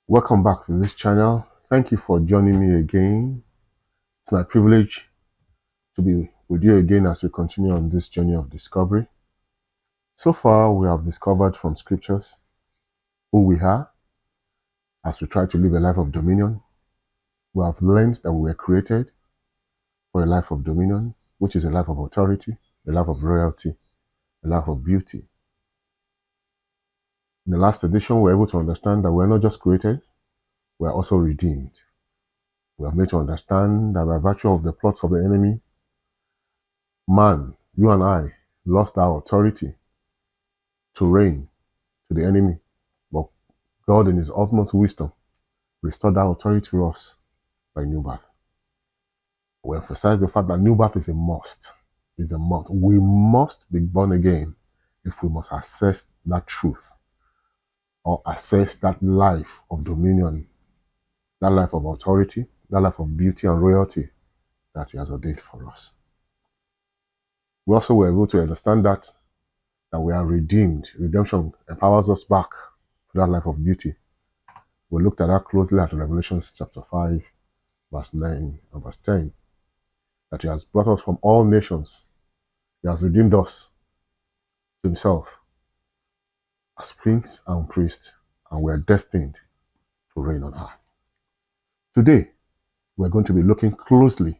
Welcome back to this channel. Thank you for joining me again. It's my privilege to be with you again as we continue on this journey of discovery. So far, we have discovered from scriptures who we are as we try to live a life of dominion. We have learned that we were created for a life of dominion, which is a life of authority, a life of royalty, a life of beauty. In the last edition, we were able to understand that we're not just created, we're also redeemed. We have made to understand that by virtue of the plots of the enemy, man, you and I, lost our authority to reign to the enemy. But God, in His utmost wisdom, restored that authority to us by new birth. We emphasize the fact that new birth is a must. It's a must. We must be born again if we must access that truth or access that life of dominion, that life of authority, that life of beauty and royalty that He has ordained for us. We also were able to understand that we are redeemed. Redemption empowers us back to that life of beauty. We looked at that closely at Revelation chapter 5, verse 9 and verse 10. That He has brought us from all nations. He has redeemed us to Himself as kings and priests, and we are destined to reign on earth. Today, we're going to be looking closely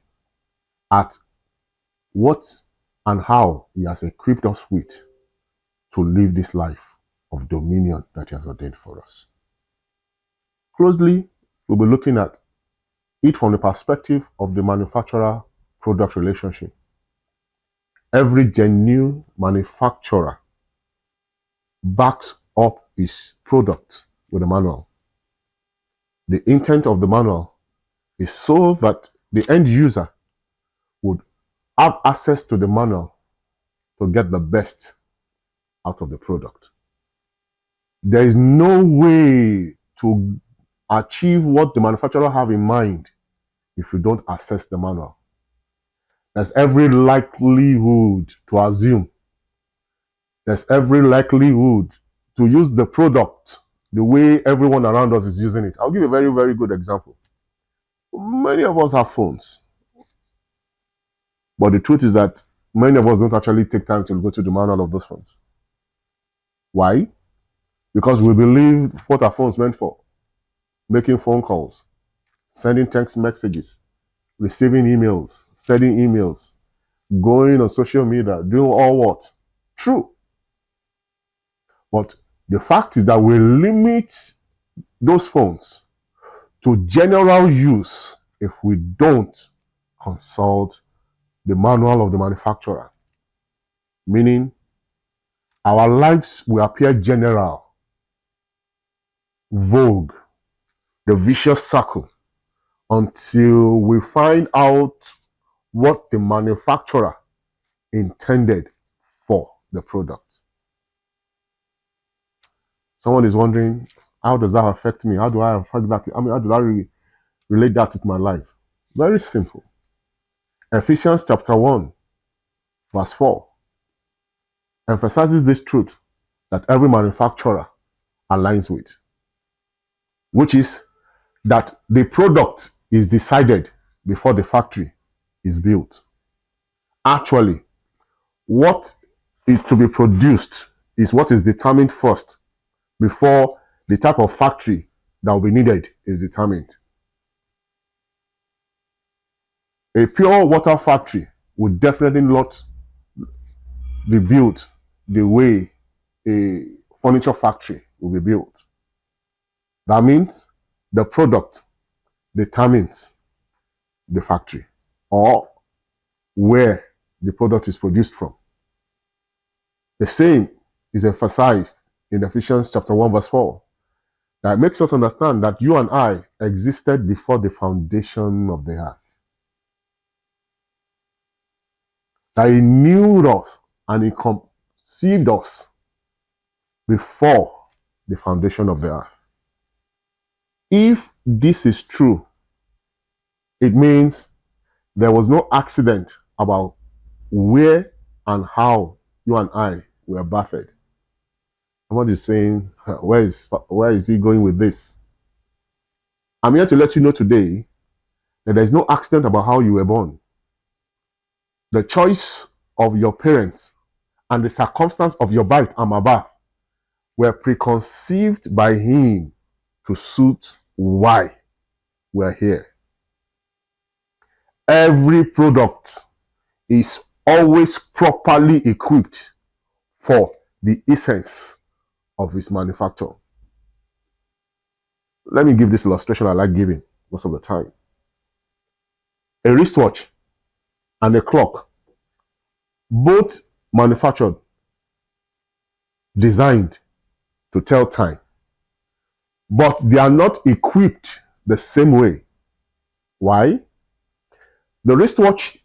at what and how He has equipped us with to live this life of dominion that He has ordained for us. Closely, we'll be looking at it from the perspective of the manufacturer-product relationship. Every genuine manufacturer backs up his product with a manual. The intent of the manual is so that the end user would have access to the manual to get the best out of the product. There is no way to achieve what the manufacturer have in mind if you don't access the manual. There's every likelihood to assume, there's every likelihood to use the product the way everyone around us is using it. I'll give a very, very good example. Many of us have phones, but the truth is that many of us don't actually take time to go to the manual of those phones. Why? Because we believe what our phones meant for: making phone calls, sending text messages, receiving emails, sending emails, going on social media, doing all what? True. But the fact is that we limit those phones to general use if we don't consult the manual of the manufacturer. Meaning, our lives will appear general, vogue, the vicious circle, until we find out what the manufacturer intended for the product. Someone is wondering, how does that affect me? How do I affect that? How do I relate that with my life? Very simple. Ephesians chapter 1, verse 4 emphasizes this truth that every manufacturer aligns with, which is that the product is decided before the factory is built. Actually, what is to be produced is what is determined first before the type of factory that will be needed is determined. A pure water factory would definitely not be built the way a furniture factory will be built. That means the product determines the factory or where the product is produced from. The same is emphasized in Ephesians chapter 1 verse 4. That makes us understand that you and I existed before the foundation of the earth. That He knew us and He conceived us before the foundation of the earth. If this is true, it means there was no accident about where and how you and I were birthed. Somebody is saying, where is he going with this? I'm here to let you know today that there's no accident about how you were born. The choice of your parents and the circumstance of your birth and my birth were preconceived by him to suit why we're here. Every product is always properly equipped for the essence of its manufacture. Let me give this illustration I like giving most of the time. A wristwatch and a clock, both manufactured, designed to tell time, but they are not equipped the same way. Why? The wristwatch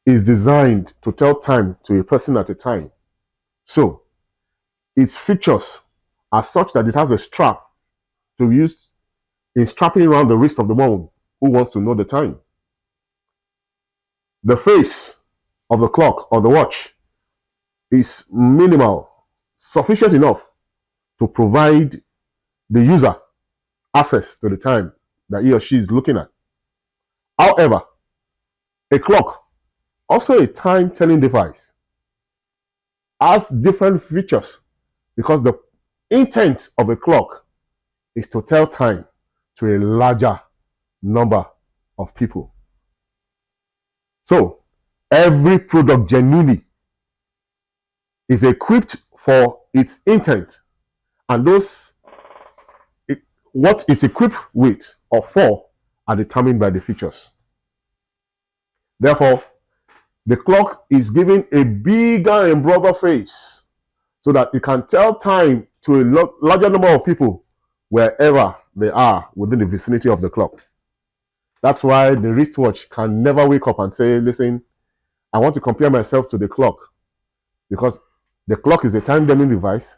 is designed to tell time to a person at a time. So, its features are such that it has a strap to use in strapping around the wrist of the one who wants to know the time. The face of the clock or the watch is minimal, sufficient enough to provide the user access to the time that he or she is looking at. However, a clock, also a time-telling device, has different features because the intent of a clock is to tell time to a larger number of people. So, every product genuinely is equipped for its intent, and what it's equipped with or for are determined by the features. Therefore, the clock is given a bigger and broader face so that it can tell time to a larger number of people wherever they are within the vicinity of the clock. That's why the wristwatch can never wake up and say, listen, I want to compare myself to the clock, because the clock is a time-telling device.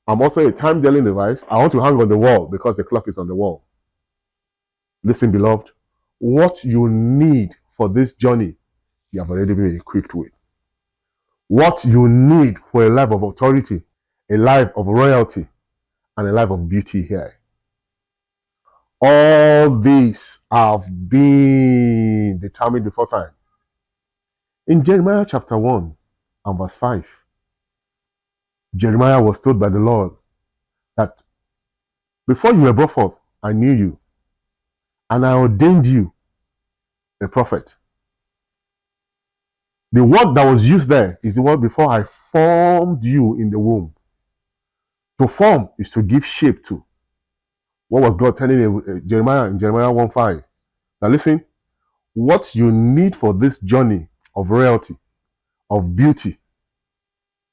I'm also a time-telling device. I want to hang on the wall because the clock is on the wall. Listen, beloved, what you need for this journey, you have already been equipped with. What you need for a life of authority, a life of royalty, and a life of beauty here. All these have been determined before time. In Jeremiah chapter 1 and verse 5, Jeremiah was told by the Lord that before you were brought forth, I knew you, and I ordained you a prophet. The word that was used there is the word before I formed you in the womb. To form is to give shape to. What was God telling Jeremiah in Jeremiah 1:5? Now listen, what you need for this journey of royalty, of beauty,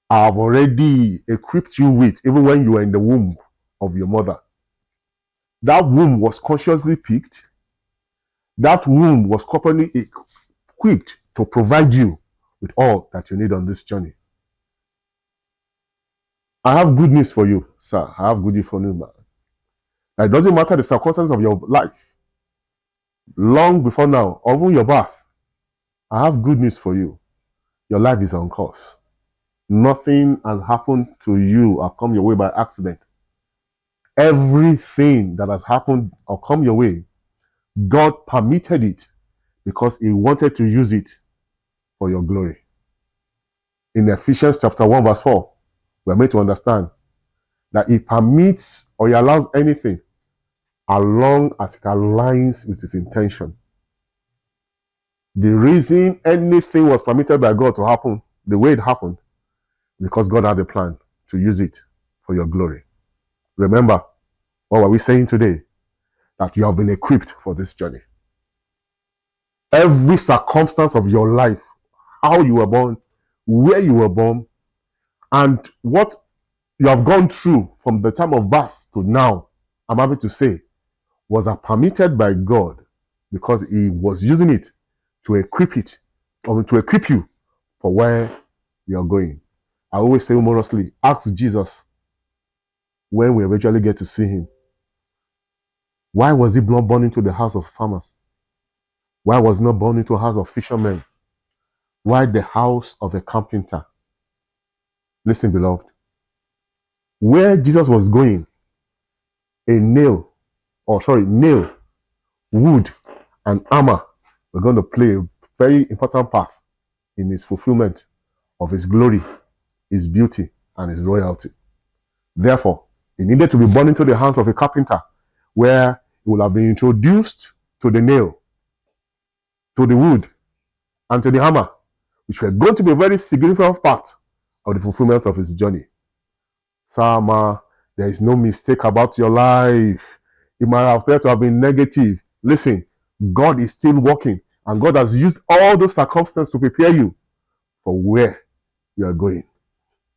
I have already equipped you with even when you were in the womb of your mother. That womb was consciously picked. That womb was properly equipped to provide you with all that you need on this journey. I have good news for you, sir. I have good news for you, man. It doesn't matter the circumstances of your life, long before now, or even your birth. I have good news for you. Your life is on course. Nothing has happened to you or come your way by accident. Everything that has happened or come your way, God permitted it because He wanted to use it for your glory. In Ephesians chapter 1 verse 4, we're made to understand that He permits or He allows anything as long as it aligns with His intention. The reason anything was permitted by God to happen the way it happened, because God had a plan to use it for your glory. Remember, what were we saying today? That you have been equipped for this journey. Every circumstance of your life, how you were born, where you were born, and what you have gone through from the time of birth to now, I'm happy to say, was permitted by God because He was using it to equip you for where you are going. I always say humorously, ask Jesus when we eventually get to see Him. Why was He not born into the house of farmers? Why was He not born into a house of fishermen? Why the house of a carpenter? Listen, beloved. Where Jesus was going, nail wood and armor were going to play a very important part in his fulfillment of his glory, his beauty, and his royalty. Therefore, he needed to be born into the hands of a carpenter, where he will have been introduced to the nail, to the wood, and to the hammer, which were going to be a very significant part of the fulfillment of his journey. Sama, there is no mistake about your life. It might appear to have been negative. Listen, God is still working, and God has used all those circumstances to prepare you for where you are going.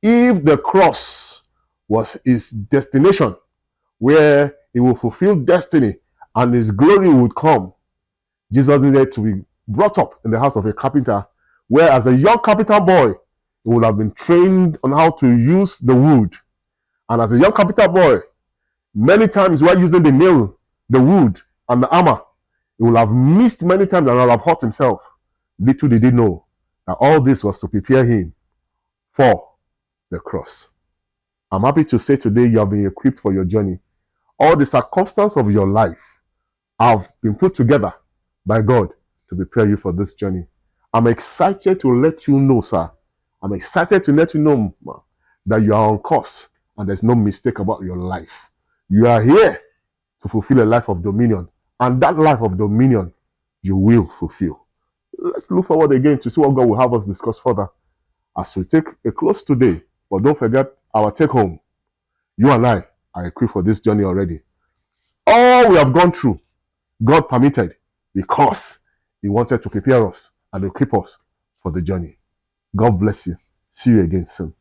If the cross was his destination, where he will fulfill destiny and his glory would come, Jesus needed to be brought up in the house of a carpenter, where as a young carpenter boy, he would have been trained on how to use the wood. And as a young carpenter boy, many times while using the nail, the wood, and the hammer, he will have missed many times and will have hurt himself. Little did he know that all this was to prepare him for the cross. I'm happy to say today you have been equipped for your journey. All the circumstances of your life have been put together by God to prepare you for this journey. I'm excited to let you know, sir. I'm excited to let you know that you are on course and there's no mistake about your life. You are here to fulfill a life of dominion, and that life of dominion you will fulfill. Let's look forward again to see what God will have us discuss further as we take a close today. But don't forget our take home. You and I are equipped for this journey already. All we have gone through, God permitted because He wanted to prepare us and equip us for the journey. God bless you. See you again soon.